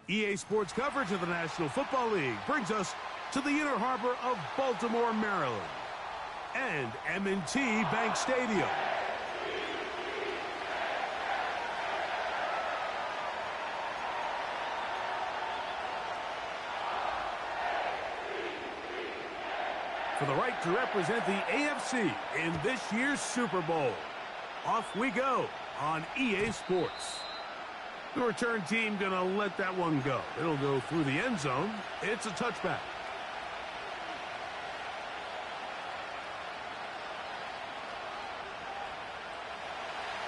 EA Sports coverage of the National Football League brings us to the inner harbor of Baltimore, Maryland, and M&T Bank Stadium. For the right to represent the AFC in this year's Super Bowl. Off we go on EA Sports. The return team gonna let that one go. It'll go through the end zone. It's a touchback.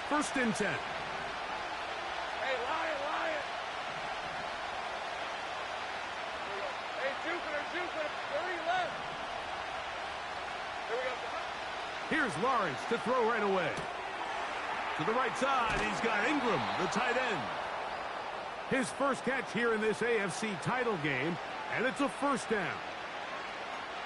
First and 10. Hey, Lion. Hey, juke it. 30 left. Here we go. Here's Lawrence to throw right away. To the right side, he's got Ingram, the tight end. His first catch here in this AFC title game, and it's a first down.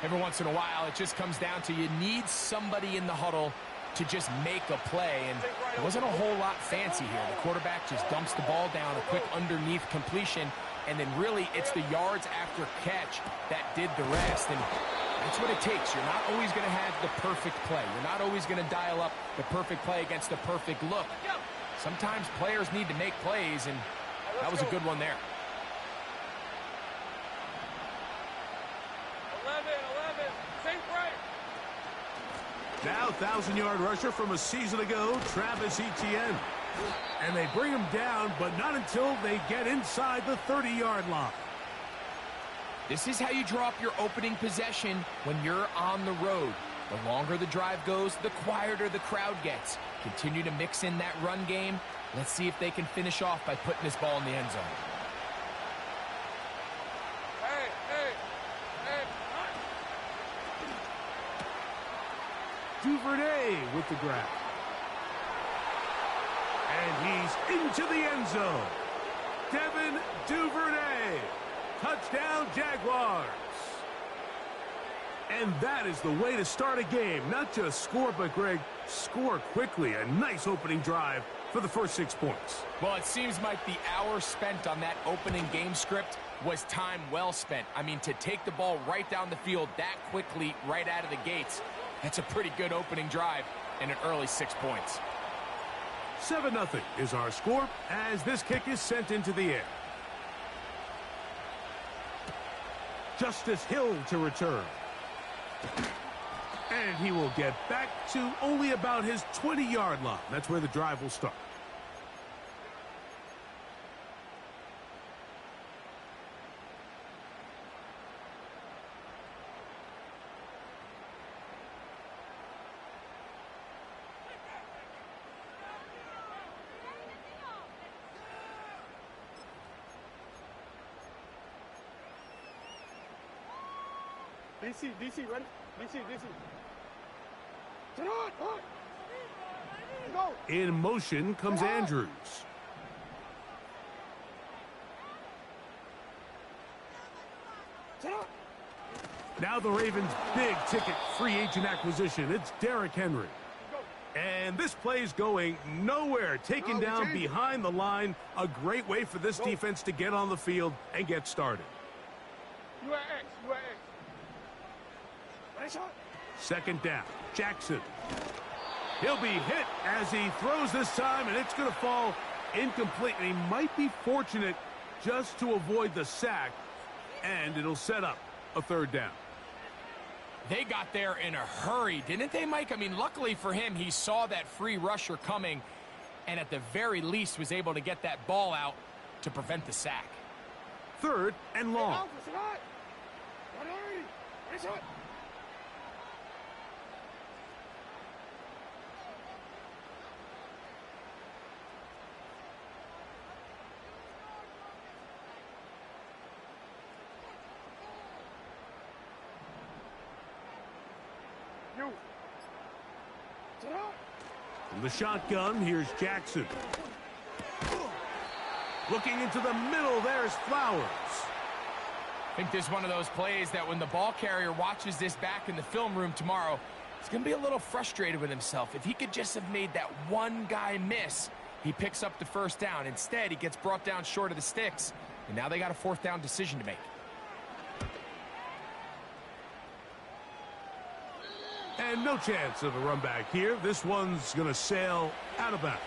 Every once in a while, it just comes down to you need somebody in the huddle to just make a play, and it wasn't a whole lot fancy here. The quarterback just dumps the ball down, a quick underneath completion, and then really it's the yards after catch that did the rest, and that's what it takes. You're not always going to have the perfect play. You're not always going to dial up the perfect play against the perfect look. Sometimes players need to make plays, and that was a good one there. 11. Safe right. Now 1,000-yard rusher from a season ago, Travis Etienne. And they bring him down, but not until they get inside the 30-yard line. This is how you draw up your opening possession when you're on the road. The longer the drive goes, the quieter the crowd gets. Continue to mix in that run game. Let's see if they can finish off by putting this ball in the end zone. Hey. Duvernay with the grab. And he's into the end zone. Devin Duvernay. Touchdown, Jaguars. And that is the way to start a game. Not just score, but, Greg, score quickly. A nice opening drive for the first 6 points. Well, it seems like the hour spent on that opening game script was time well spent. I mean, to take the ball right down the field that quickly right out of the gates, that's a pretty good opening drive and an early 6 points. 7-0 is our score as this kick is sent into the air. Justice Hill to return. And he will get back to only about his 20-yard line. That's where the drive will start. DC, ready? DC. Get on! Go! In motion comes Andrews. Now the Ravens' big-ticket free agent acquisition. It's Derrick Henry. And this play's going nowhere. Taken down behind the line. A great way for this defense to get on the field and get started. You are X. Second down. Jackson. He'll be hit as he throws this time, and it's going to fall incomplete. And he might be fortunate just to avoid the sack, and it'll set up a third down. They got there in a hurry, didn't they, Mike? I mean, luckily for him, he saw that free rusher coming and at the very least was able to get that ball out to prevent the sack. 3rd and long. From the shotgun, here's Jackson. Looking into the middle, there's Flowers. I think this is one of those plays that when the ball carrier watches this back in the film room tomorrow, he's going to be a little frustrated with himself. If he could just have made that one guy miss, he picks up the first down. Instead, he gets brought down short of the sticks, and now they got a 4th down decision to make. And no chance of a run back here. This one's going to sail out of bounds.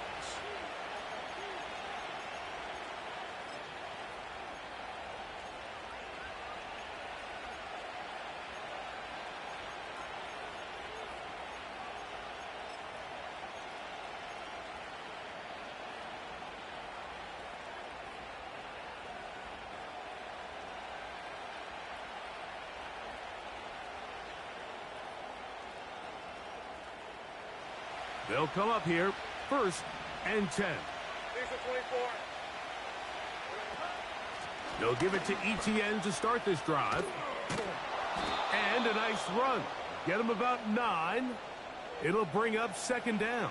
They'll come up here, 1st and 10. They'll give it to ETN to start this drive. And a nice run. Get him about 9. It'll bring up 2nd down.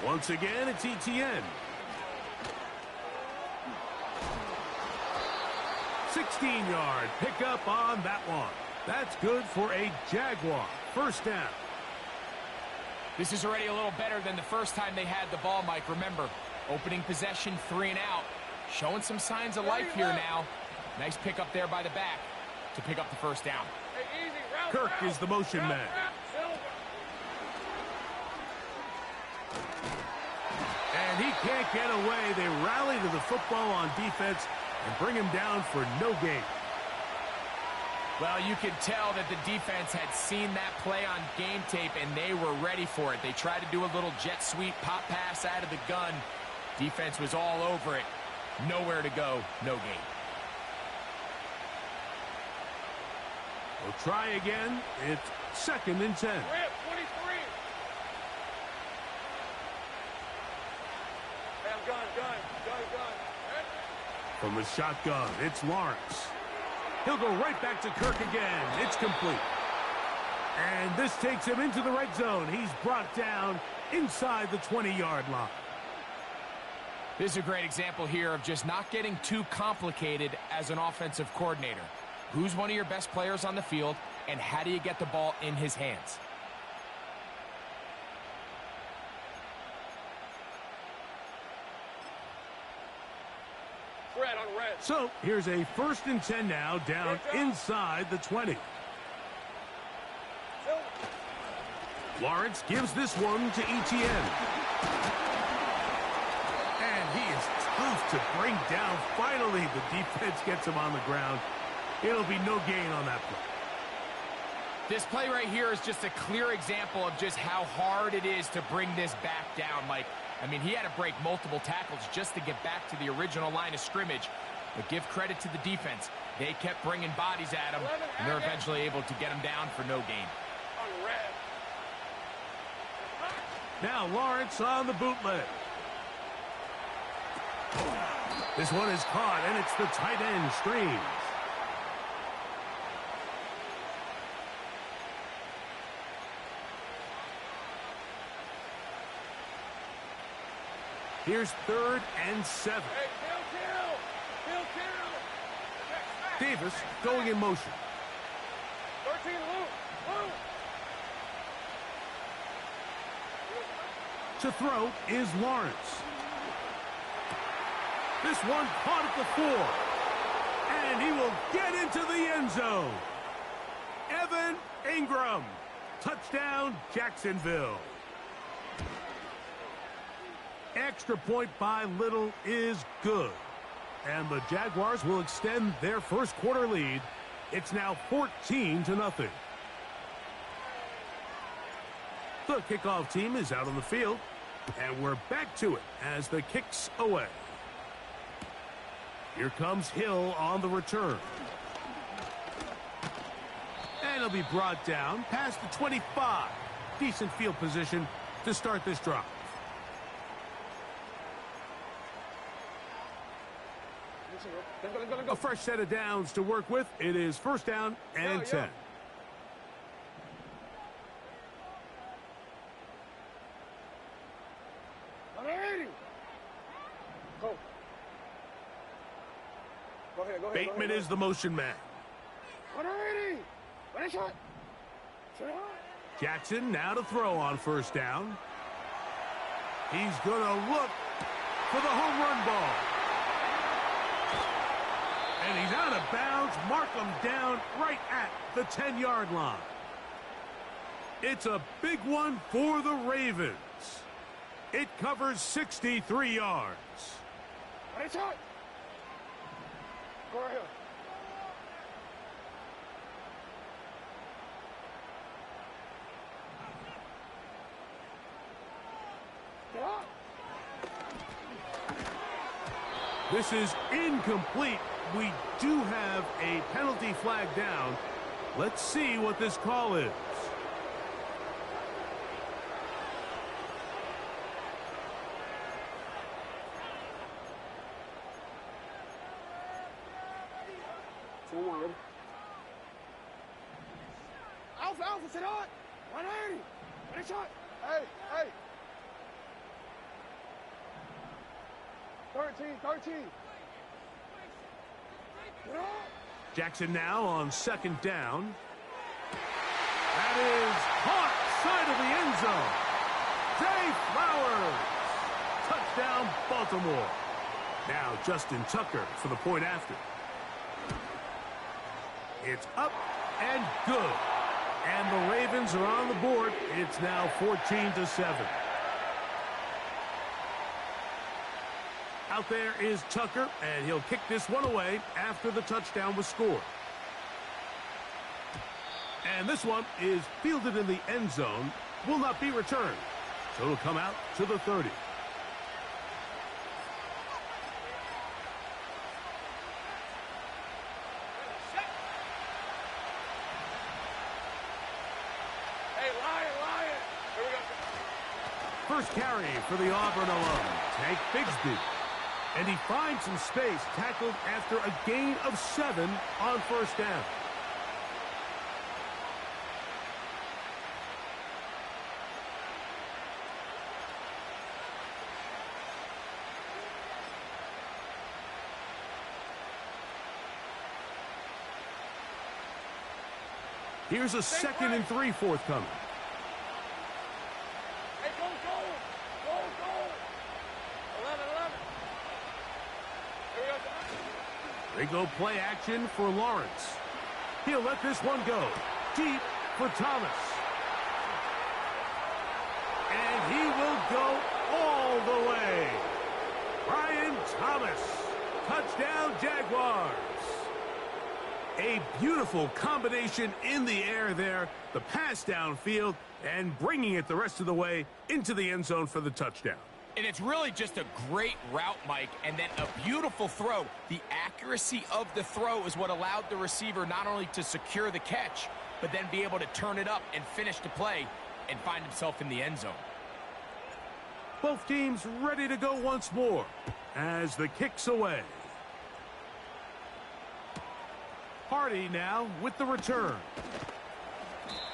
Once again, it's ETN. 16-yard pickup on that one. That's good for a Jaguar. 1st down. This is already a little better than the first time they had the ball, Mike. Remember, opening possession, 3 and out. Showing some signs of life here now. Nice pickup there by the back to pick up the 1st down. Kirk is the motion man. And he can't get away. They rally to the football on defense and bring him down for no gain. Well, you could tell that the defense had seen that play on game tape, and they were ready for it. They tried to do a little jet sweep, pop pass out of the gun. Defense was all over it. Nowhere to go, no gain. We'll try again. It's 2nd and 10. From the shotgun, it's Lawrence. He'll go right back to Kirk again. It's complete. And this takes him into the red zone. He's brought down inside the 20-yard line. This is a great example here of just not getting too complicated as an offensive coordinator. Who's one of your best players on the field, and how do you get the ball in his hands? So here's a 1st and 10 now, down inside the 20. Lawrence gives this one to ETN. And he is tough to bring down. Finally, the defense gets him on the ground. It'll be no gain on that play. This play right here is just a clear example of just how hard it is to bring this back down, Mike. I mean, he had to break multiple tackles just to get back to the original line of scrimmage. But give credit to the defense. They kept bringing bodies at him, and they're eventually able to get him down for no gain. Now Lawrence on the bootleg. This one is caught, and it's the tight end Streams. Here's 3rd and 7. Davis going in motion. 13, Lou. To throw is Lawrence. This one caught at the 4. And he will get into the end zone. Evan Ingram. Touchdown, Jacksonville. Extra point by Little is good. And the Jaguars will extend their first quarter lead. It's now 14-0. The kickoff team is out on the field. And we're back to it as the kick's away. Here comes Hill on the return. And he'll be brought down past the 25. Decent field position to start this drive. A fresh set of downs to work with. It is first down and 10. Bateman is the motion man. Jackson now to throw on first down. He's going to look for the home run ball. And he's out of bounds. Mark him down right at the 10-yard line. It's a big one for the Ravens. It covers 63 yards. Go right here. This is incomplete. We do have a penalty flag down. Let's see what this call is. Alpha, sit on. 180. Ready shot. Hey. 13. Jackson now on second down. That is caught side of the end zone. Zay Flowers. Touchdown, Baltimore. Now Justin Tucker for the point after. It's up and good. And the Ravens are on the board. It's now 14-7. Out there is Tucker, and he'll kick this one away after the touchdown was scored. And this one is fielded in the end zone, will not be returned. So it'll come out to the 30. First carry for the Auburn alum, Tank Bigsby. And he finds some space, tackled after a gain of 7 on first down. Here's a 2nd and 3 forthcoming. They go play action for Lawrence. He'll let this one go. Deep for Thomas. And he will go all the way. Brian Thomas. Touchdown, Jaguars. A beautiful combination in the air there. The pass downfield and bringing it the rest of the way into the end zone for the touchdown. And it's really just a great route, Mike, and then a beautiful throw. The accuracy of the throw is what allowed the receiver not only to secure the catch, but then be able to turn it up and finish the play and find himself in the end zone. Both teams ready to go once more as the kick's away. Hardy now with the return.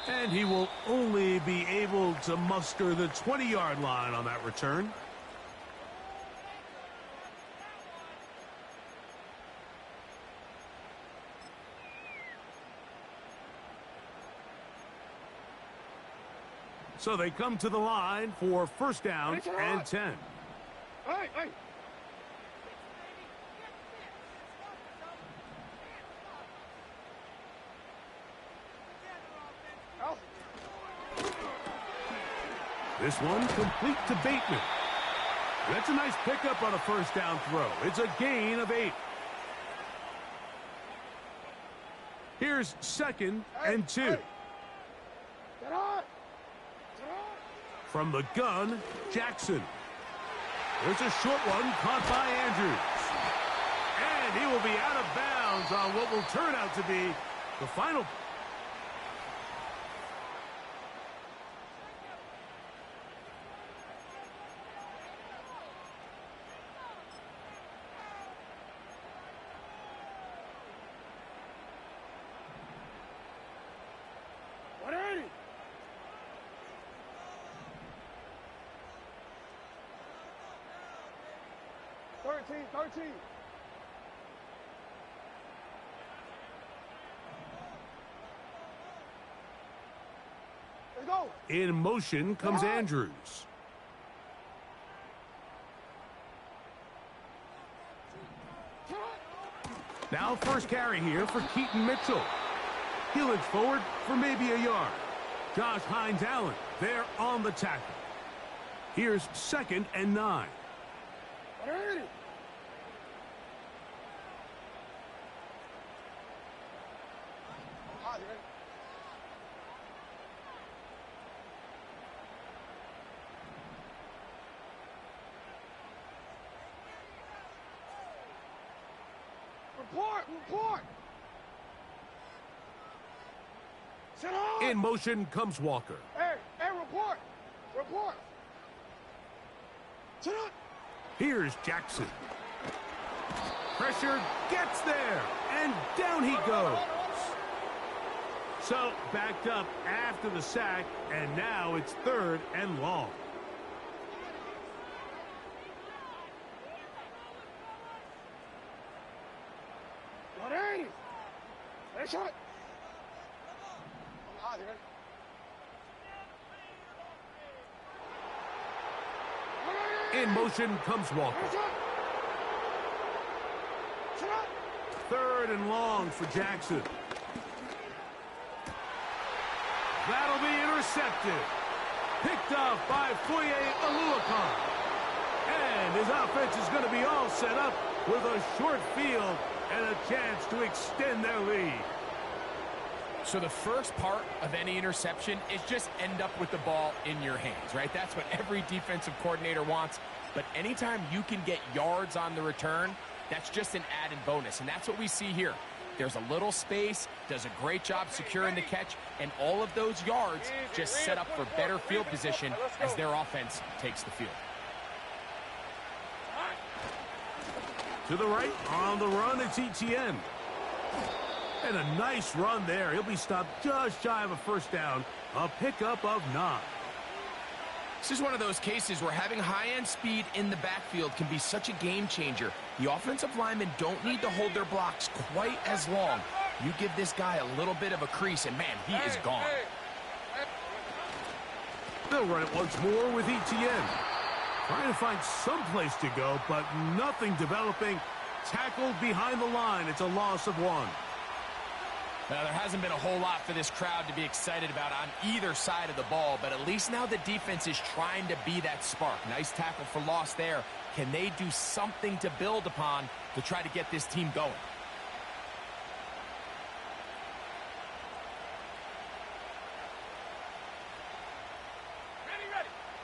And he will only be able to muster the 20-yard line on that return. So they come to the line for first down and 10. Hey. This one complete to Bateman. That's a nice pickup on a first down throw. It's a gain of 8. Here's 2nd and 2. Get on! From the gun, Jackson. There's a short one caught by Andrews. And he will be out of bounds on what will turn out to be the final. Thirteen. Let's go. In motion comes Andrews. Now first carry here for Keaton Mitchell. He looks forward for maybe a yard. Josh Hines-Allen there on the tackle. Here's 2nd and 9. Report! Sit on! In motion comes Walker. Hey, report! Sit on! Here's Jackson. Pressure gets there, and down he goes. So, backed up after the sack, and now it's 3rd and long. Shot. In motion comes Walker. 3rd and long for Jackson. That'll be intercepted. Picked off by Foye Oluokun. And his offense is going to be all set up with a short field and a chance to extend their lead. So the first part of any interception is just end up with the ball in your hands, right? That's what every defensive coordinator wants. But anytime you can get yards on the return, that's just an added bonus. And that's what we see here. There's a little space, does a great job securing the catch, and all of those yards just set up for better field position as their offense takes the field. To the right, on the run, it's Etienne. And a nice run there. He'll be stopped just shy of a first down. A pickup of 9. This is one of those cases where having high-end speed in the backfield can be such a game changer. The offensive linemen don't need to hold their blocks quite as long. You give this guy a little bit of a crease, and man, he is gone. They'll run it once more with Etienne. Trying to find some place to go, but nothing developing. Tackled behind the line. It's a loss of 1. Now, there hasn't been a whole lot for this crowd to be excited about on either side of the ball, but at least now the defense is trying to be that spark. Nice tackle for loss there. Can they do something to build upon to try to get this team going?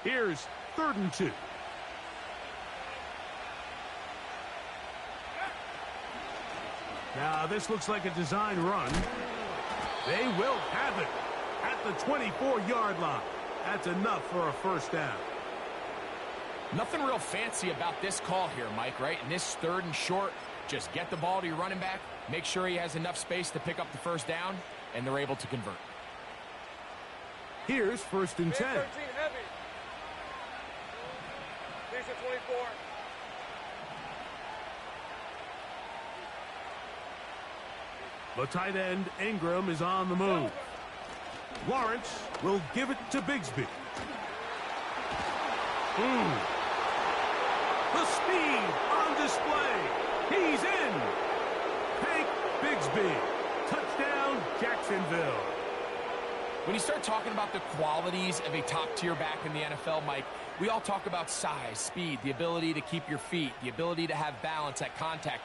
Here's 3rd and 2. Now, this looks like a design run. They will have it at the 24-yard line. That's enough for a first down. Nothing real fancy about this call here, Mike, right? In this 3rd and short, just get the ball to your running back, make sure he has enough space to pick up the first down, and they're able to convert. Here's 1st and 10. 13 heavy. Here's the 24. The tight end, Ingram, is on the move. Lawrence will give it to Bigsby. The speed on display. He's in. Hank Bigsby. Touchdown, Jacksonville. When you start talking about the qualities of a top-tier back in the NFL, Mike, we all talk about size, speed, the ability to keep your feet, the ability to have balance at contact.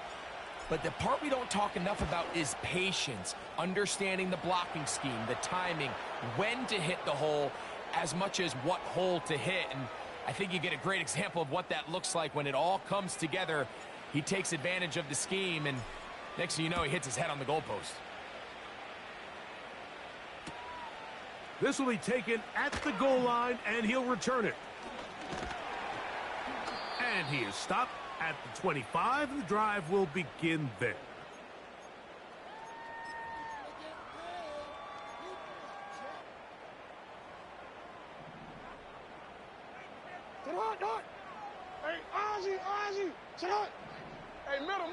But the part we don't talk enough about is patience, understanding the blocking scheme, the timing, when to hit the hole, as much as what hole to hit. And I think you get a great example of what that looks like when it all comes together. He takes advantage of the scheme, and next thing you know, he hits his head on the goalpost. This will be taken at the goal line, and he'll return it. And he is stopped at the 25. The drive will begin there. Sit hot, dot. Hey, Ozzy. Sit hot. Hey, middle.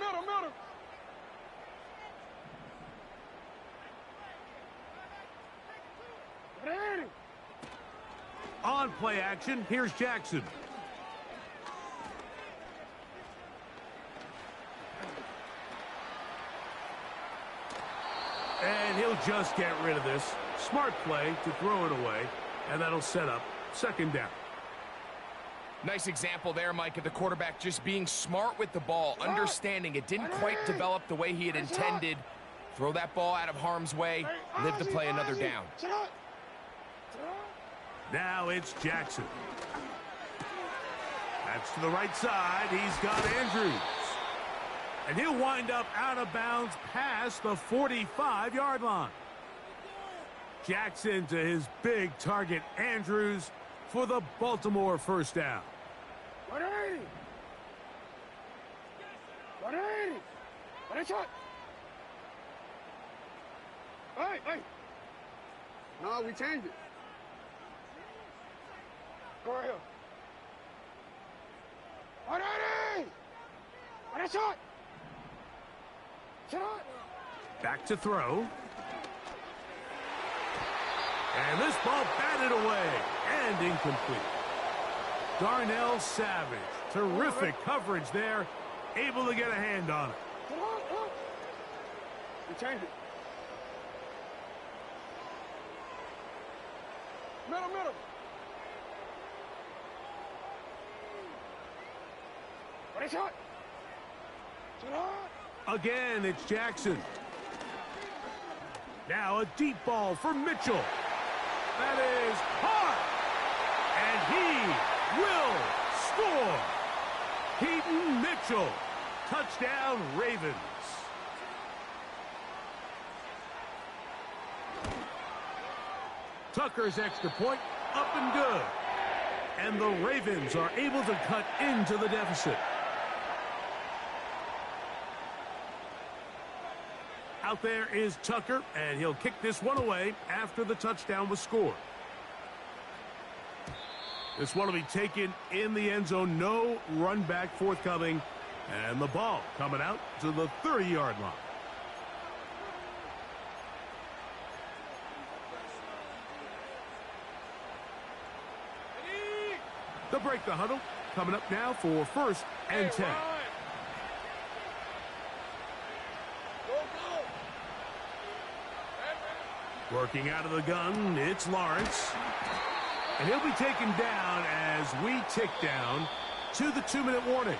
Ready. On play action, here's Jackson. And he'll just get rid of this. Smart play to throw it away, and that'll set up second down. Nice example there, Mike, of the quarterback just being smart with the ball, understanding it didn't quite develop the way he had intended. Throw that ball out of harm's way, live to play another down. Now it's Jackson. That's to the right side. He's got Andrews. And he'll wind up out of bounds past the 45-yard line. Jackson to his big target, Andrews, for the Baltimore first down. 180. 180. What a shot. Hey. No, we changed it. Go right here. 180. What a shot. Shot. Back to throw. And this ball batted away and incomplete. Darnell Savage, terrific coverage there, able to get a hand on it. We changed it. Middle. What a shot. Again, it's Jackson. Now a deep ball for Mitchell. That is hard. And he will score. Keaton Mitchell. Touchdown, Ravens. Tucker's extra point up and good. And the Ravens are able to cut into the deficit. Out there is Tucker, and he'll kick this one away after the touchdown was scored. This one will be taken in the end zone. No run back forthcoming. And the ball coming out to the 30-yard line. They'll break the huddle. Coming up now for 1st and 10. Working out of the gun, it's Lawrence. And he'll be taken down as we tick down to the 2-minute warning.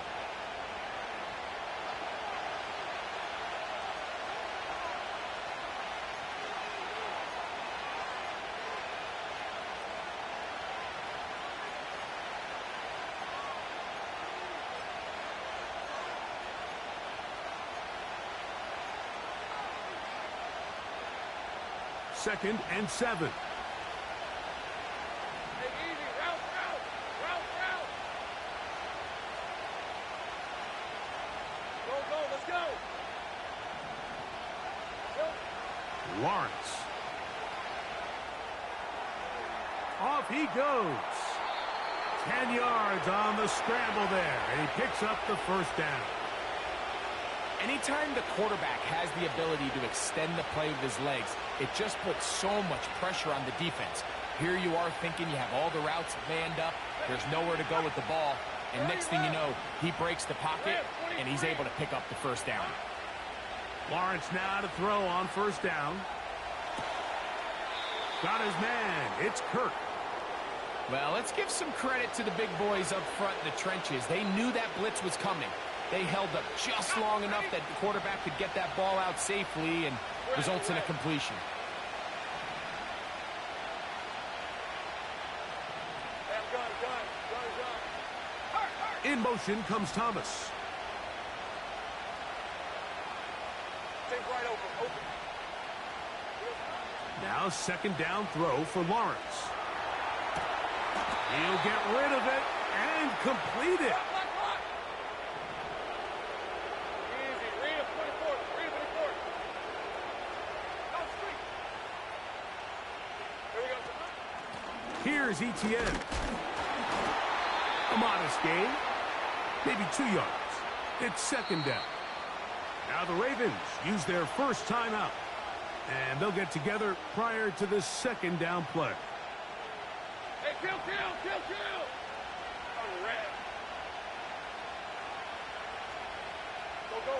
Second and 7. Hey, easy. Route. Go, let's go. Lawrence. Off he goes. 10 yards on the scramble there, and he picks up the first down. Anytime the quarterback has the ability to extend the play with his legs, it just puts so much pressure on the defense. Here you are thinking you have all the routes manned up, there's nowhere to go with the ball, and next thing you know, he breaks the pocket, and he's able to pick up the first down. Lawrence now to throw on first down. got his man. It's Kirk. Well, let's give some credit to the big boys up front in the trenches. They knew that blitz was coming. They held up just long enough that the quarterback could get that ball out safely and results in a completion. In motion comes Thomas. Now second down throw for Lawrence. He'll get rid of it and complete it. Here's ETN. A modest gain. Maybe 2 yards. It's second down. Now the Ravens use their first timeout. And they'll get together prior to the second down play. Hey, kill! Oh, red. Go.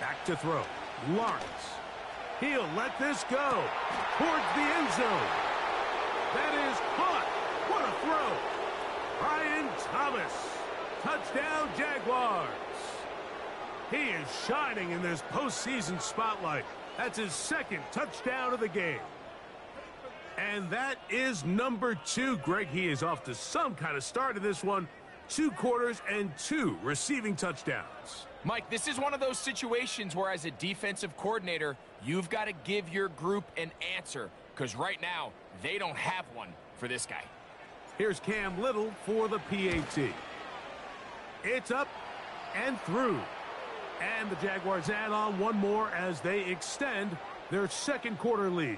Back to throw. Lawrence. He'll let this go towards the end zone. That is caught. What a throw. Brian Thomas. Touchdown, Jaguars. He is shining in this postseason spotlight. That's his second touchdown of the game. And that is number 2. Greg, he is off to some kind of start in this one. 2 quarters and 2 receiving touchdowns. Mike, this is one of those situations where as a defensive coordinator, you've got to give your group an answer. Because right now, they don't have one for this guy. Here's Cam Little for the PAT. It's up and through. And the Jaguars add on one more as they extend their second quarter lead.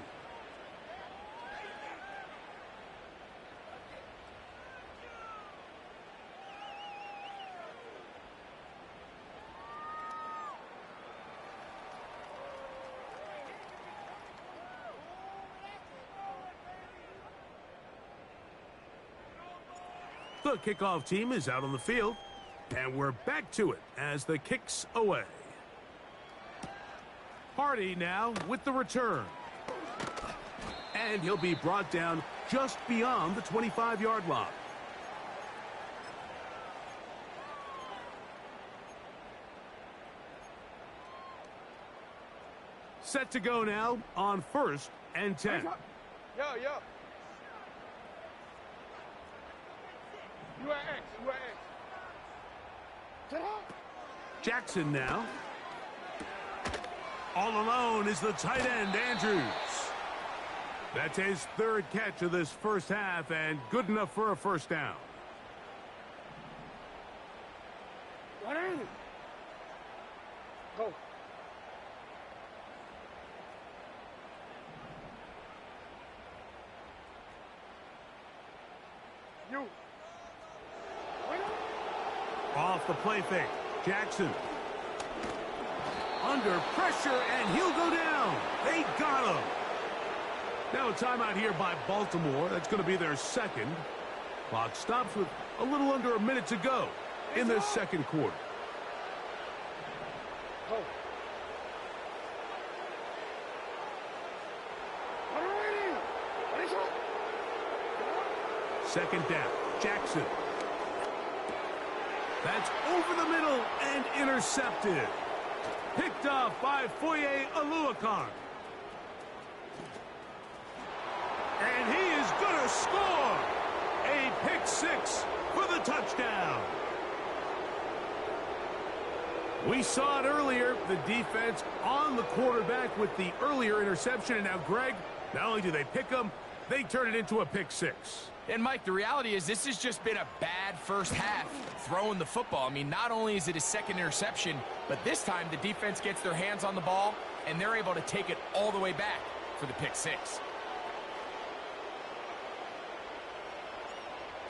The kickoff team is out on the field, and we're back to it as the kick's away. Hardy now with the return. And he'll be brought down just beyond the 25-yard line. Set to go now on 1st and 10. Yo. You are X. Jackson now. All alone is the tight end, Andrews. That's his 3rd catch of this first half and good enough for a first down. Go. You. Off the play fake. Jackson. Under pressure, and he'll go down. They got him. Now a timeout here by Baltimore. That's going to be their second. Clock stops with a little under a minute to go in this second quarter. Go. Second down. Jackson. That's over the middle and intercepted. Picked off by Foye Oluokun. And he is going to score. A pick 6 for the touchdown. We saw it earlier, the defense on the quarterback with the earlier interception. And now, Greg, not only do they pick him, they turn it into a pick 6. And, Mike, the reality is this has just been a bad first half throwing the football. I mean, not only is it a second interception, but this time the defense gets their hands on the ball, and they're able to take it all the way back for the pick 6.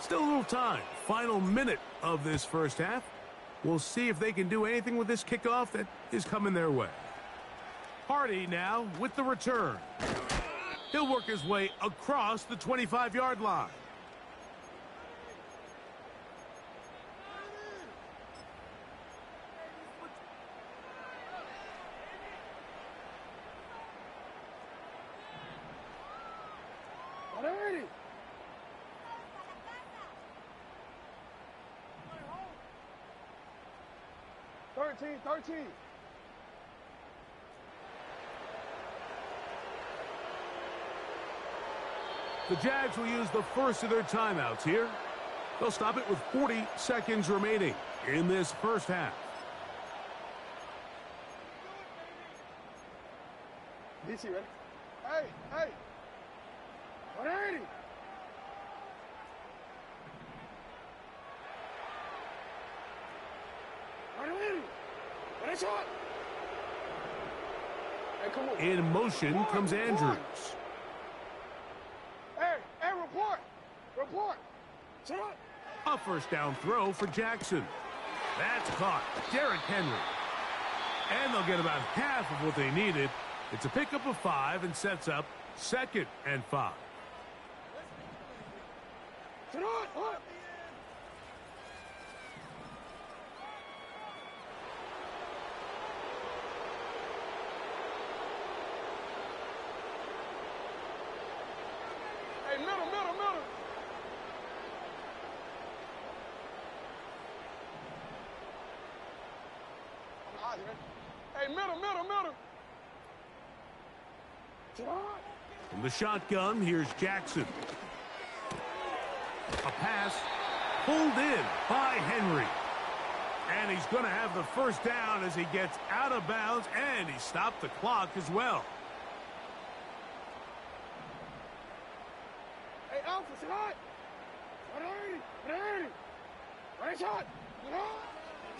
Still a little time. Final minute of this first half. We'll see if they can do anything with this kickoff that is coming their way. Hardy now with the return. He'll work his way across the 25-yard line. Already. 13. The Jags will use the first of their timeouts here. They'll stop it with 40 seconds remaining in this first half. DC, ready? Hey. Already. Shot. Hey, come on. In motion comes Andrews. Hey, report. Shot. A first down throw for Jackson. That's caught. Derrick Henry. And they'll get about half of what they needed. It's a pickup of 5 and sets up 2nd and 5. Shot. Middle. Hey, middle. From the shotgun, here's Jackson. A pass pulled in by Henry. And he's going to have the first down as he gets out of bounds, and he stopped the clock as well. Hey, Alpha, shot. Ready, shot.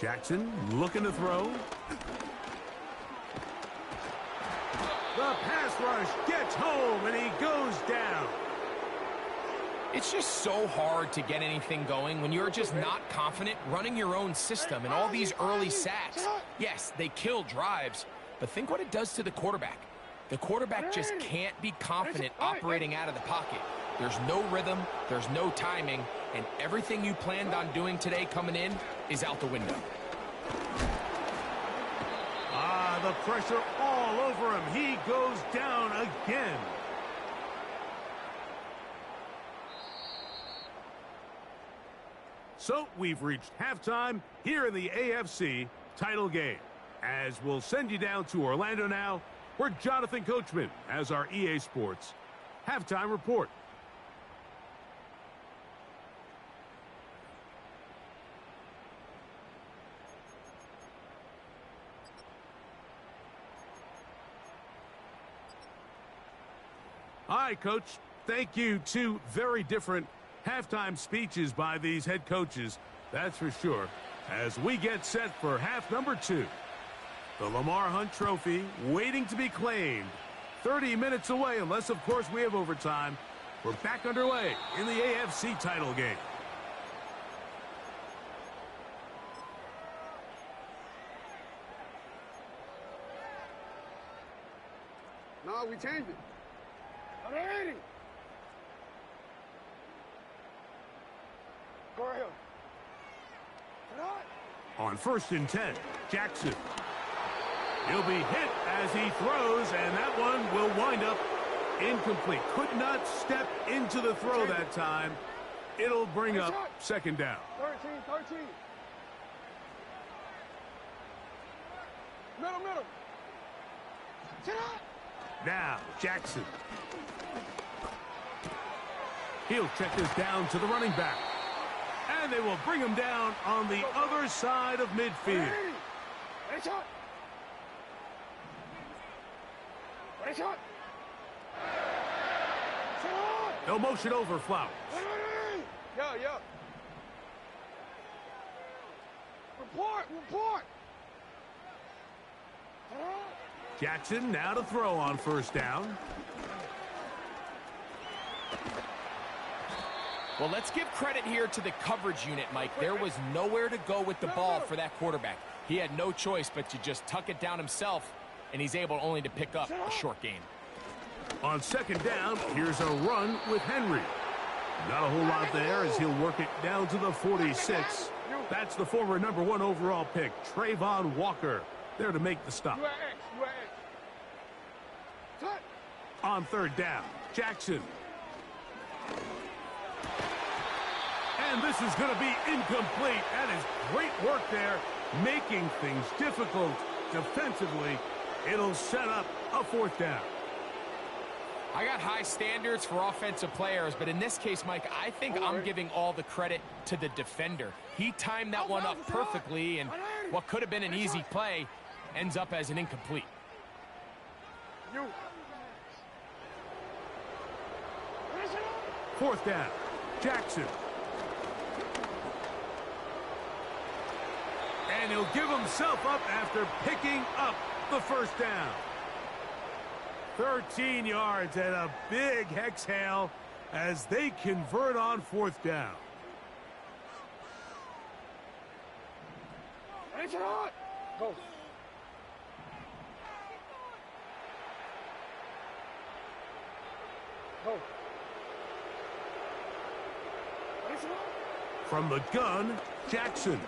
Jackson looking to throw. The pass rush gets home, and he goes down. It's just so hard to get anything going when you're just not confident running your own system and all these early sacks. Yes, they kill drives, but think what it does to the quarterback. The quarterback just can't be confident operating out of the pocket. There's no rhythm, there's no timing, and everything you planned on doing today coming in is out the window. The pressure all over him. He goes down again. So we've reached halftime here in the AFC title game. As we'll send you down to Orlando now, where Jonathan Coachman has our EA Sports halftime report. All right, Coach. Thank you. 2 very different halftime speeches by these head coaches, that's for sure, as we get set for half number 2. The Lamar Hunt Trophy waiting to be claimed. 30 minutes away, unless, of course, we have overtime. We're back underway in the AFC title game. No, we changed it. Already. Go right here. On 1st and 10, Jackson. He'll be hit as he throws, and that one will wind up incomplete. Could not step into the throw that time. It'll bring up 2nd down. 13. Middle. Now, Jackson. He'll check this down to the running back. And they will bring him down on the other side of midfield. No motion over Flowers. Yeah. Report. Jackson now to throw on 1st down. Well, let's give credit here to the coverage unit, Mike. There was nowhere to go with the ball for that quarterback. He had no choice but to just tuck it down himself, and he's able only to pick up a short gain. On 2nd down, here's a run with Henry. Not a whole lot there as he'll work it down to the 46. That's the former number 1 overall pick, Trayvon Walker, there to make the stop. On 3rd down, Jackson. And this is going to be incomplete. That is great work there, making things difficult defensively. It'll set up a fourth down. I got high standards for offensive players, but in this case, Mike, I think I'm giving all the credit to the defender. He timed that one up perfectly, and what could have been an easy play ends up as an incomplete. Fourth down, Jackson. And he'll give himself up after picking up the first down. 13 yards and a big exhale as they convert on fourth down. Go. Go. From the gun, Jackson.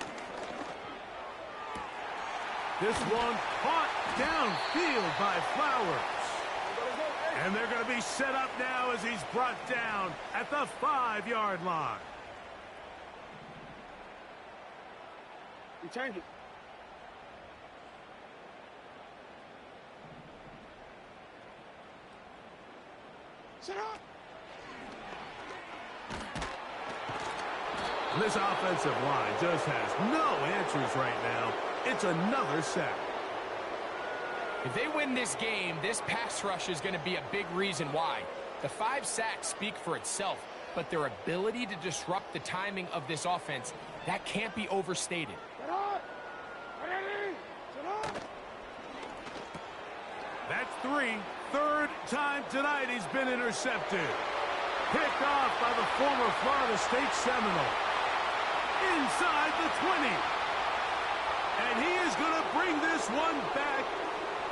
This one caught downfield by Flowers. And they're going to be set up now as he's brought down at the 5-yard line. You change it. Set up. This offensive line just has no answers right now. It's another sack. If they win this game, this pass rush is going to be a big reason why. The 5 sacks speak for itself, but their ability to disrupt the timing of this offense, that can't be overstated. That's 3. Third time tonight he's been intercepted. Picked off by the former Florida State Seminole. Inside the 20. And he is going to bring this one back.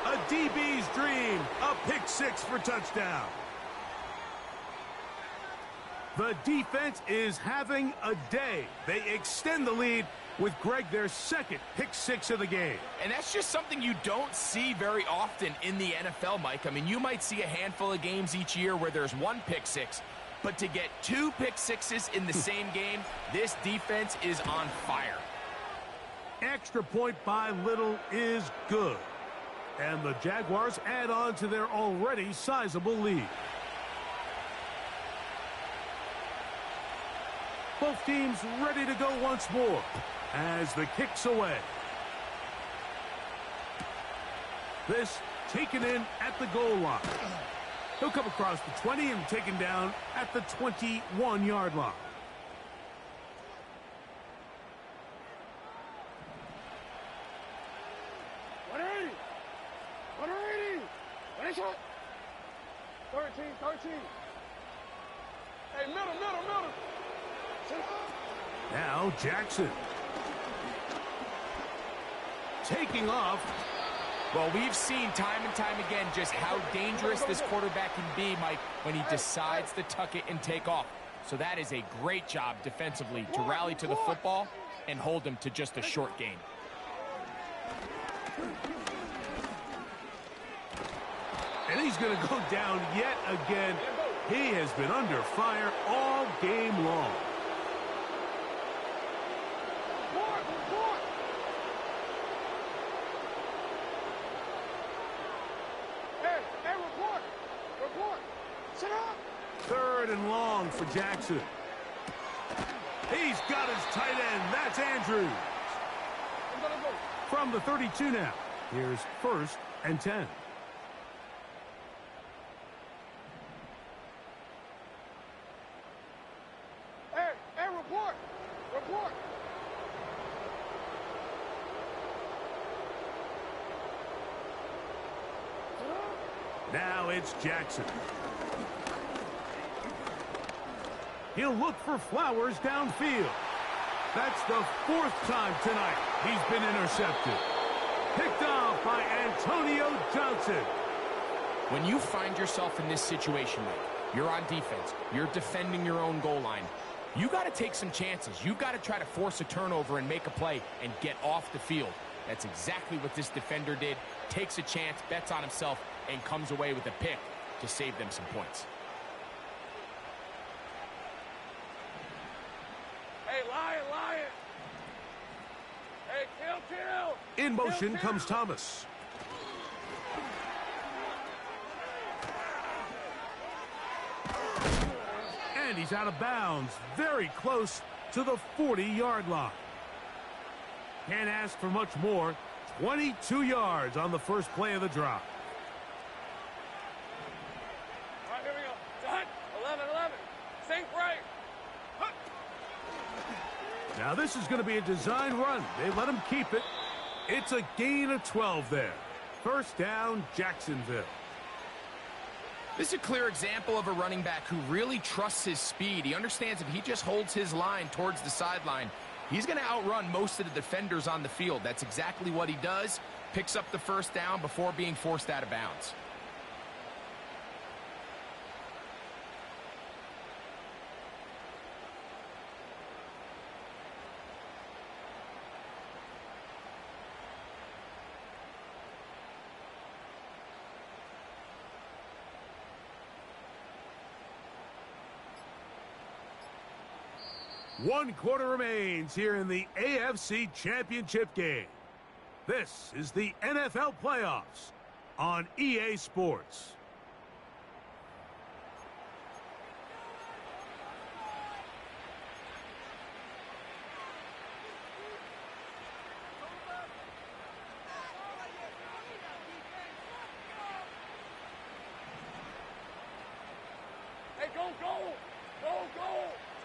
A DB's dream. A pick 6 for touchdown. The defense is having a day. They extend the lead with Greg their second pick 6 of the game. And that's just something you don't see very often in the NFL, Mike. I mean, you might see a handful of games each year where there's 1 pick 6. But to get 2 pick 6s in the same game, this defense is on fire. Extra point by Little is good. And the Jaguars add on to their already sizable lead. Both teams ready to go once more as the kick's away. This taken in at the goal line. He'll come across the 20 and taken down at the 21-yard line. Shot. 13. Hey, middle. Now Jackson. Taking off. Well, we've seen time and time again just how dangerous this quarterback can be, Mike, when he decides to tuck it and take off. So that is a great job defensively to rally to the football and hold him to just a short gain. And he's going to go down yet again. He has been under fire all game long. Report. Hey, report. Sit up. 3rd and long for Jackson. He's got his tight end. That's Andrews. From the 32 now. Here's 1st and 10. Report. Now it's Jackson. He'll look for Flowers downfield. That's the 4th time tonight he's been intercepted. Picked off by Antonio Johnson. When you find yourself in this situation, Mike, you're on defense, you're defending your own goal line, you got to take some chances. You got to try to force a turnover and make a play and get off the field. That's exactly what this defender did. Takes a chance, bets on himself, and comes away with a pick to save them some points. Hey, lion. Hey, kill. In motion comes Thomas. And he's out of bounds, very close to the 40-yard line. Can't ask for much more. 22 yards on the first play of the drive. All right, here we go. Done. 11. Sink right. Huh. Now this is going to be a design run. They let him keep it. It's a gain of 12 there. First down, Jacksonville. This is a clear example of a running back who really trusts his speed. He understands if he just holds his line towards the sideline, he's going to outrun most of the defenders on the field. That's exactly what he does. Picks up the first down before being forced out of bounds. One quarter remains here in the AFC Championship game. This is the NFL playoffs on EA Sports. Hey, go.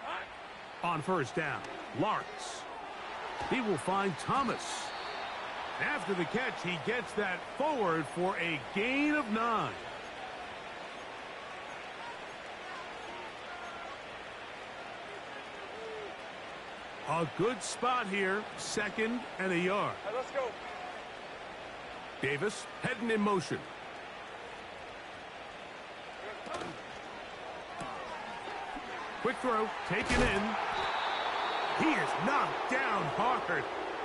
Hot. On first down, Lawrence. He will find Thomas. After the catch, he gets that forward for a gain of 9. A good spot here, 2nd and a yard. All right, let's go. Davis heading in motion. Quick throw, taken in. He is knocked down hard.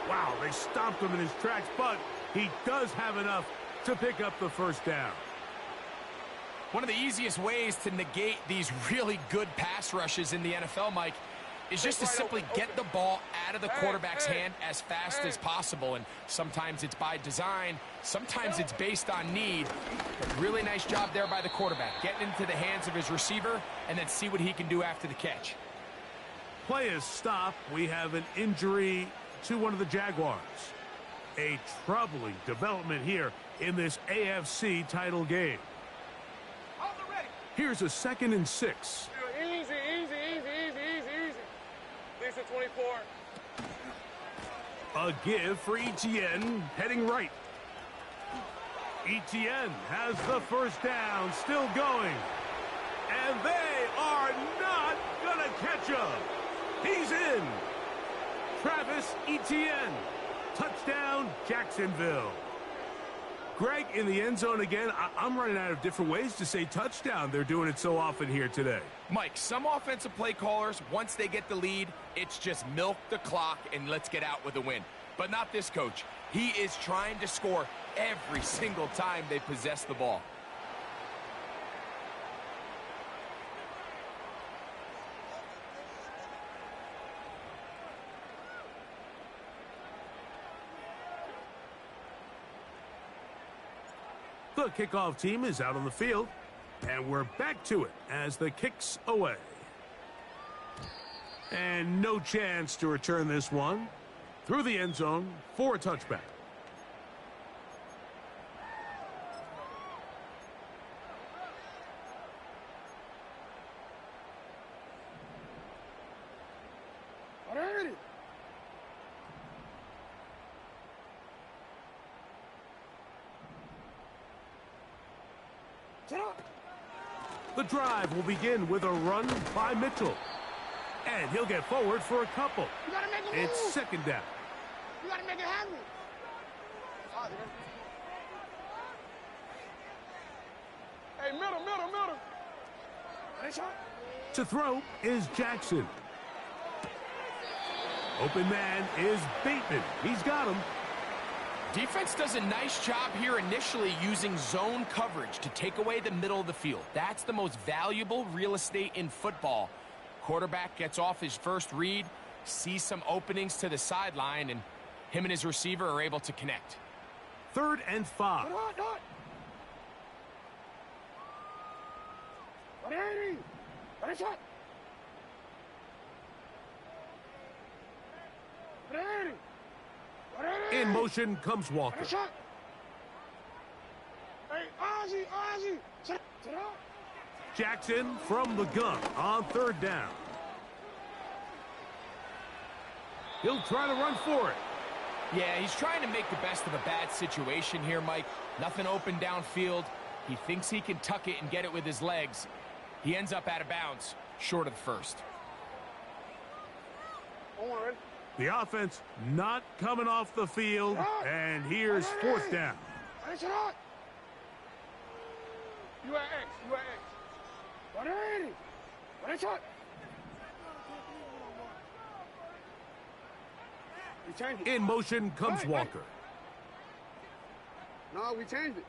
Wow, they stomped him in his tracks, but he does have enough to pick up the first down. One of the easiest ways to negate these really good pass rushes in the NFL, Mike, is just to simply get the ball out of the quarterback's hand as fast as possible. And sometimes it's by design, sometimes it's based on need. But really nice job there by the quarterback, getting into the hands of his receiver and then see what he can do after the catch. Play is stopped. We have an injury to one of the Jaguars. A troubling development here in this AFC title game. Here's a 2nd and 6. Easy. Lisa 24. A give for Etienne, heading right. Etienne has the first down, still going. And they are not going to catch him. He's in. Travis Etienne. Touchdown, Jacksonville. Greg in the end zone again. I'm running out of different ways to say touchdown. They're doing it so often here today. Mike, some offensive play callers, once they get the lead, it's just milk the clock and let's get out with a win. But not this coach. He is trying to score every single time they possess the ball. The kickoff team is out on the field, and we're back to it as the kick's away. And no chance to return this one through the end zone for a touchback. The drive will begin with a run by Mitchell. And he'll get forward for a couple. You gotta make it It's move. 2nd down. You gotta make it happen. Hey, middle. Nice shot. To throw is Jackson. Open man is Bateman. He's got him. Defense does a nice job here initially using zone coverage to take away the middle of the field. That's the most valuable real estate in football. Quarterback gets off his first read, sees some openings to the sideline, and him and his receiver are able to connect. 3rd and 5. In motion comes Walker. Jackson from the gun on 3rd down. He'll try to run for it. Yeah, he's trying to make the best of a bad situation here, Mike. Nothing open downfield. He thinks he can tuck it and get it with his legs. He ends up out of bounds, short of the 1st. The offense not coming off the field, and here's 4th down. In motion comes Walker. No, we changed it.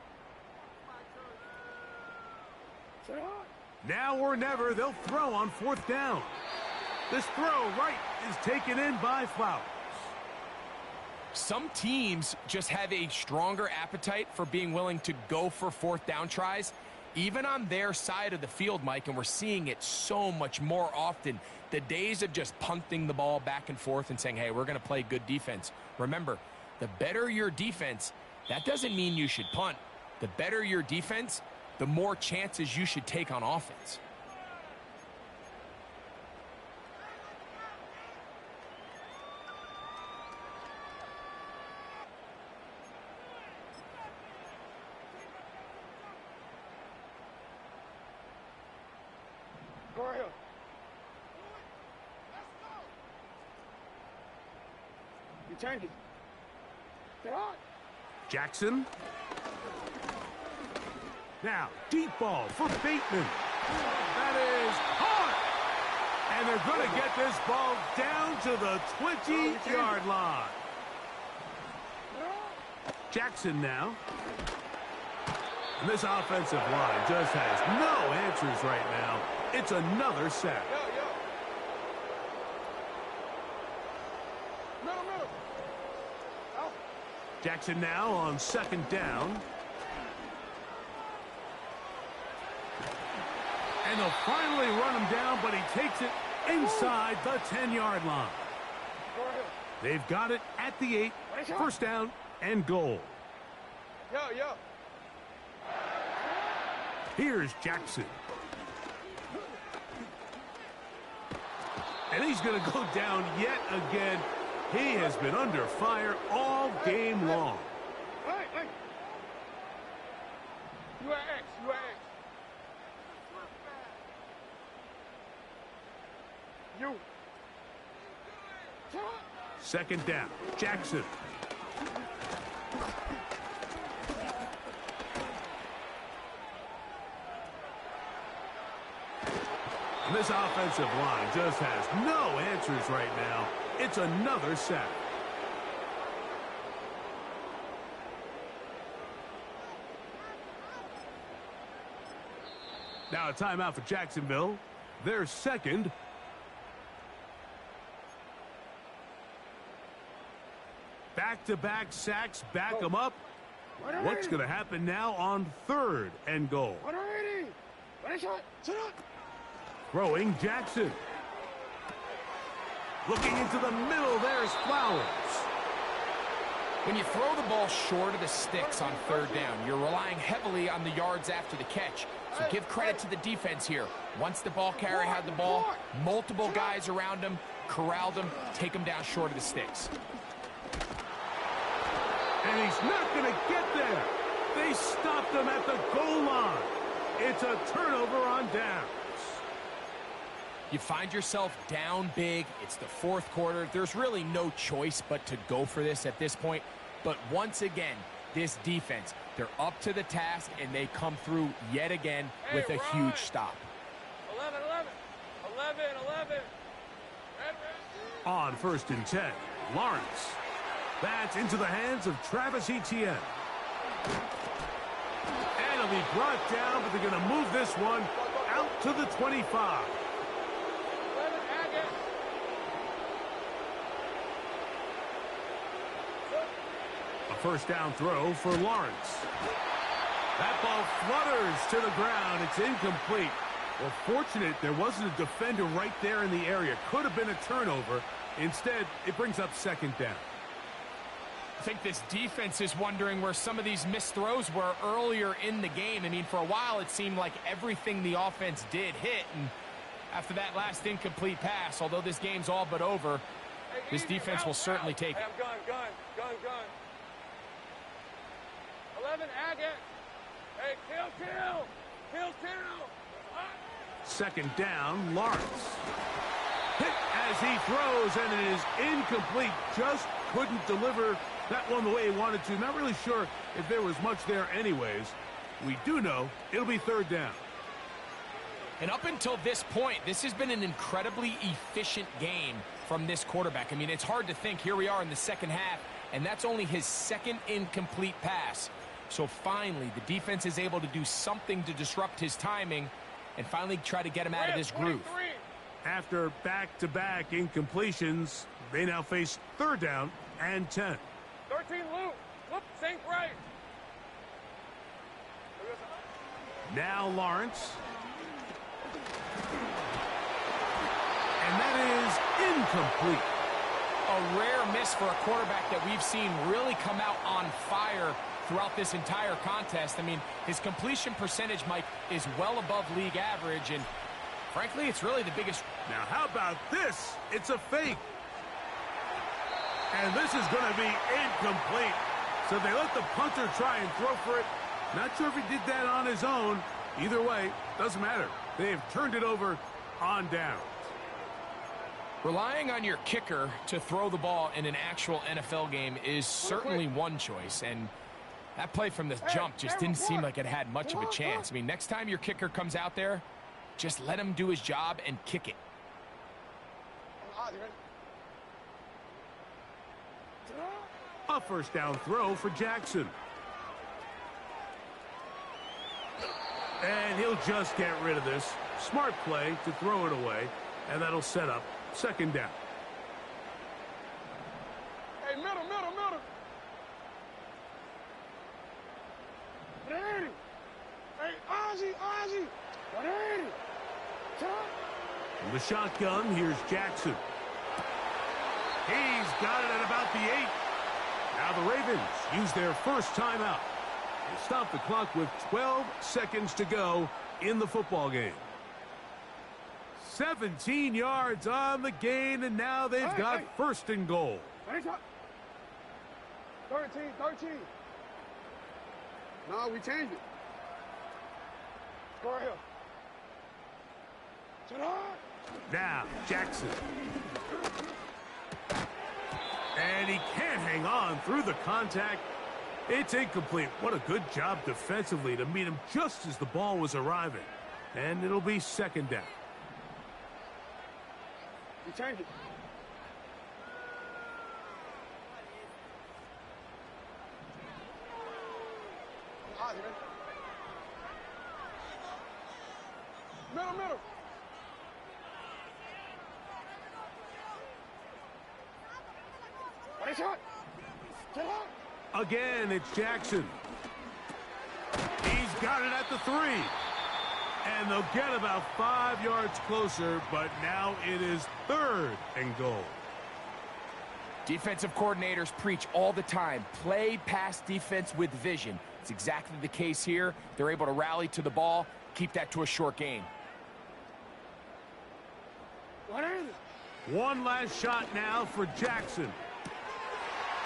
Now or never, they'll throw on 4th down. This throw right is taken in by Flowers. Some teams just have a stronger appetite for being willing to go for 4th down tries, even on their side of the field, Mike, and we're seeing it so much more often. The days of just punting the ball back and forth and saying, hey, we're going to play good defense. Remember, the better your defense, that doesn't mean you should punt. The better your defense, the more chances you should take on offense. Go ahead. You change it. Get on. Jackson. Now, deep ball for Bateman. That is hard. And they're going to get this ball down to the 20-yard line. Jackson now. And this offensive line just has no answers right now. It's another sack. Jackson now on 2nd down. And they'll finally run him down, but he takes it inside the 10-yard line. They've got it at the 8. 1st down and goal. Here's Jackson. And he's going to go down yet again. He has been under fire all game long. You are X. 2nd down. Jackson. And this offensive line just has no answers right now. It's another sack. Now a timeout for Jacksonville. Their 2nd. Back-to-back sacks back them up. What's going to happen now on 3rd and goal? Throwing Jackson. Looking into the middle, there's Flowers. When you throw the ball short of the sticks on 3rd down, you're relying heavily on the yards after the catch. So give credit to the defense here. Once the ball carrier had the ball, multiple guys around him, corralled him, take him down short of the sticks. And he's not going to get there. They stopped him at the goal line. It's a turnover on downs. You find yourself down big. It's the 4th quarter. There's really no choice but to go for this at this point. But once again, this defense, they're up to the task, and they come through yet again with a huge stop. 11. On 1st and 10, Lawrence. That's into the hands of Travis Etienne. And it'll be brought down, but they're going to move this one out to the 25. first down throw for Lawrence. That ball flutters to the ground. It's incomplete. Well, fortunate there wasn't a defender right there in the area. Could have been a turnover. Instead, it brings up second down. I think this defense is wondering where some of these missed throws were earlier in the game. I mean, for a while, it seemed like everything the offense did hit. And after that last incomplete pass, although this game's all but over, this defense will certainly take it. Hey, gun. 11, Agate. Hey, kill. Second down, Lawrence. Hit as he throws, and it is incomplete. Just couldn't deliver that one the way he wanted to. Not really sure if there was much there anyways. We do know it'll be third down. And up until this point, this has been an incredibly efficient game from this quarterback. I mean, it's hard to think. Here we are in the second half, and that's only his second incomplete pass. So finally, the defense is able to do something to disrupt his timing and finally try to get him out of this groove. After back-to-back incompletions, they now face third down and 10. 13, Luke. Whoop, sink right. Now Lawrence. And that is incomplete. A rare miss for a quarterback that we've seen really come out on fire throughout this entire contest. I mean, his completion percentage, Mike, is well above league average, and frankly, it's really the biggest. Now, how about this? It's a fake. And this is going to be incomplete. So they let the punter try and throw for it. Not sure if he did that on his own. Either way, doesn't matter. They have turned it over on downs. Relying on your kicker to throw the ball in an actual NFL game is certainly one choice, and that play from the jump just didn't seem like it had much of a chance. I mean, next time your kicker comes out there, just let him do his job and kick it. A first down throw for Jackson. And he'll just get rid of this. Smart play to throw it away, and that'll set up second down. Hey, middle. Ready. Hey, Ozzy. Ready. In the shotgun, here's Jackson. He's got it at about the 8. Now the Ravens use their first timeout. They stop the clock with 12 seconds to go in the football game. 17 yards on the gain, and now they've got first and goal. 13. No, we changed it. Go right here. Now, Jackson. And he can't hang on through the contact. It's incomplete. What a good job defensively to meet him just as the ball was arriving. And it'll be second down. We changed it. Middle. What is it? Again, it's Jackson. He's got it at the 3. And they'll get about 5 yards closer, but now it is third and goal. Defensive coordinators preach all the time, play pass defense with vision. It's exactly the case here. They're able to rally to the ball, keep that to a short game. One last shot now for Jackson.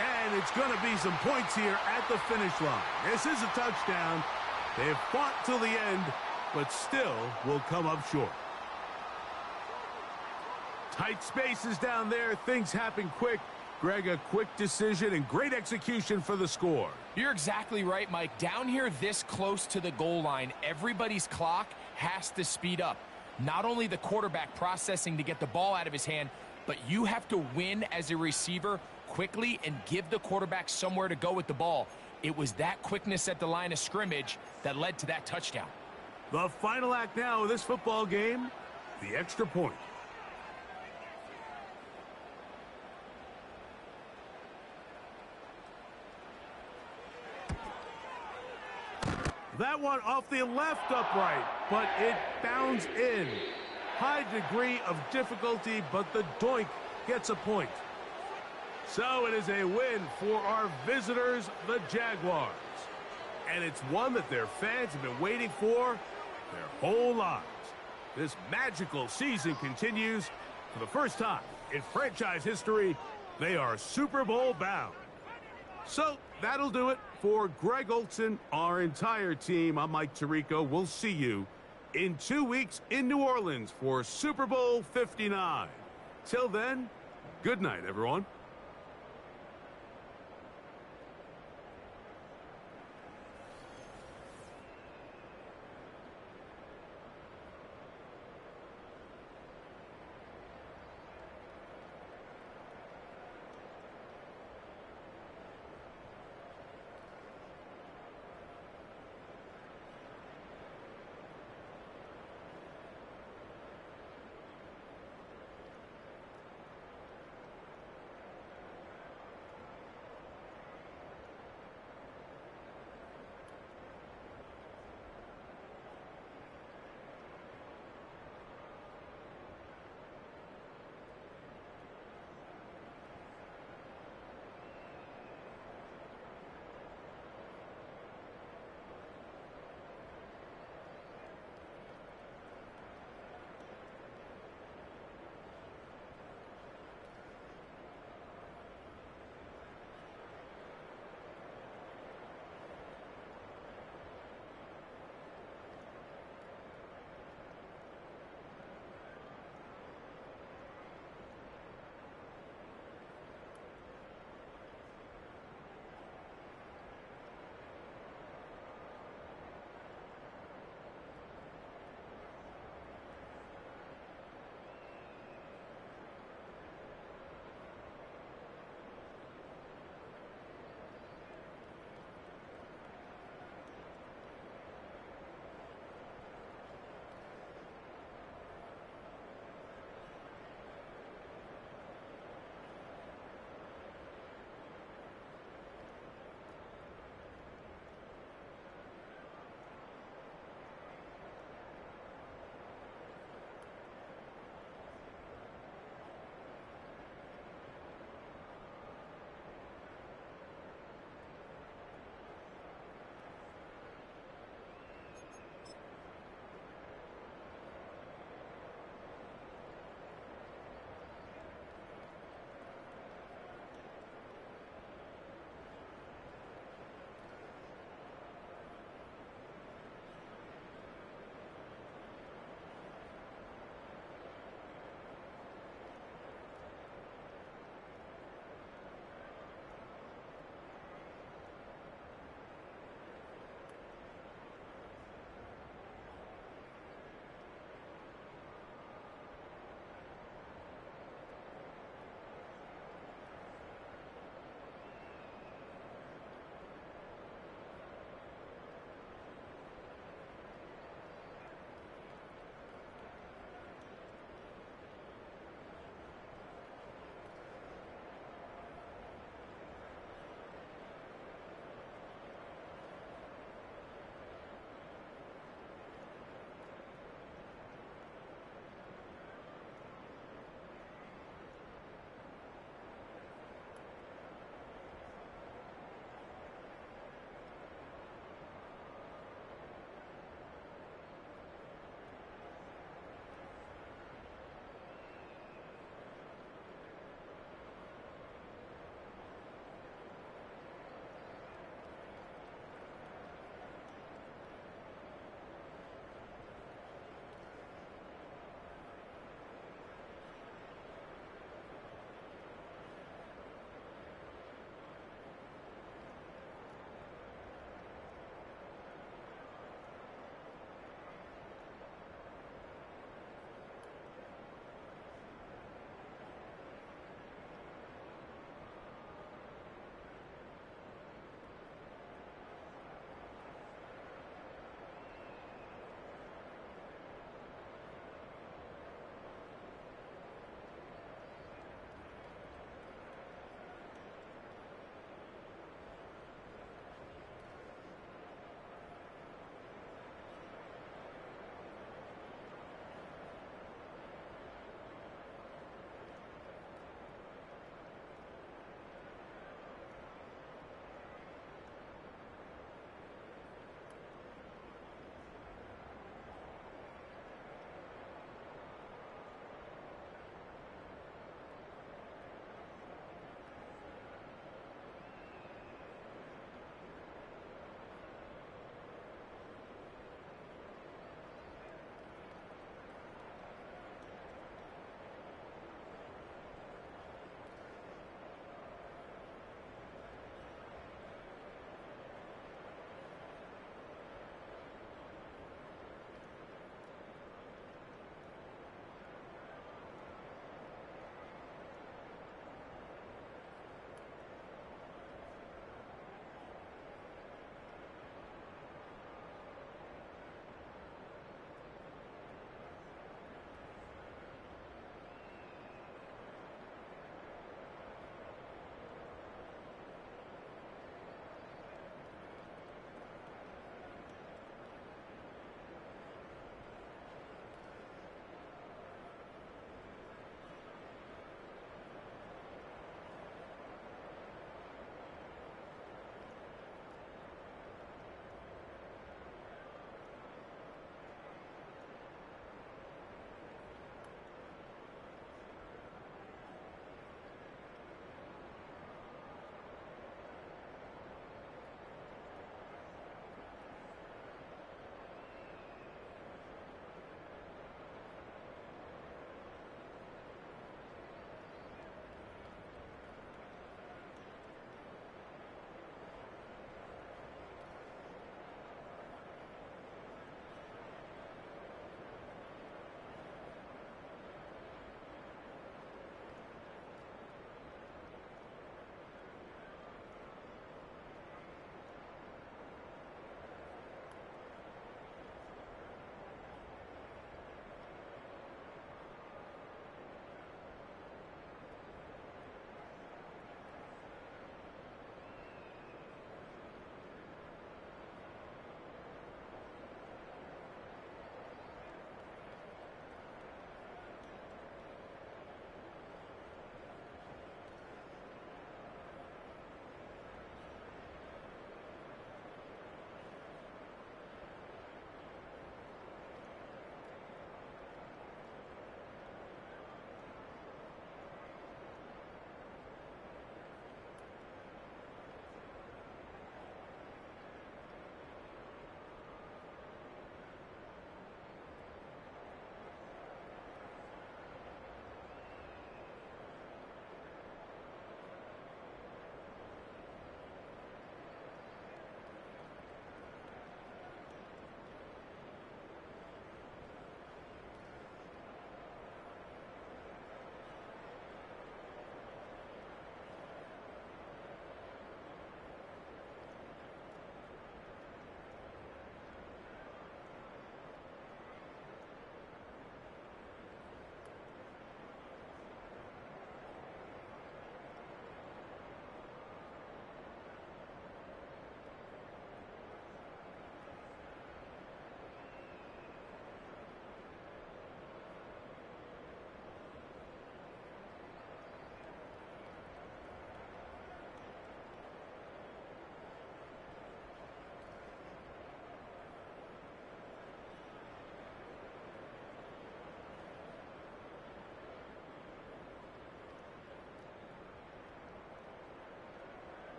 And it's going to be some points here at the finish line. This is a touchdown. They've fought till the end, but still will come up short. Tight spaces down there. Things happen quick. Greg, a quick decision and great execution for the score. You're exactly right, Mike. Down here this close to the goal line, everybody's clock has to speed up. Not only the quarterback processing to get the ball out of his hand, but you have to win as a receiver quickly and give the quarterback somewhere to go with the ball. It was that quickness at the line of scrimmage that led to that touchdown. The final act now of this football game, the extra point. That one off the left upright, but it bounds in. High degree of difficulty, but the doink gets a point. So it is a win for our visitors, the Jaguars. And it's one that their fans have been waiting for their whole lives. This magical season continues. For the first time in franchise history, they are Super Bowl bound. So that'll do it for Greg Olson, our entire team. I'm Mike Tirico. We'll see you in 2 weeks in New Orleans for Super Bowl 59. Till then, good night, everyone.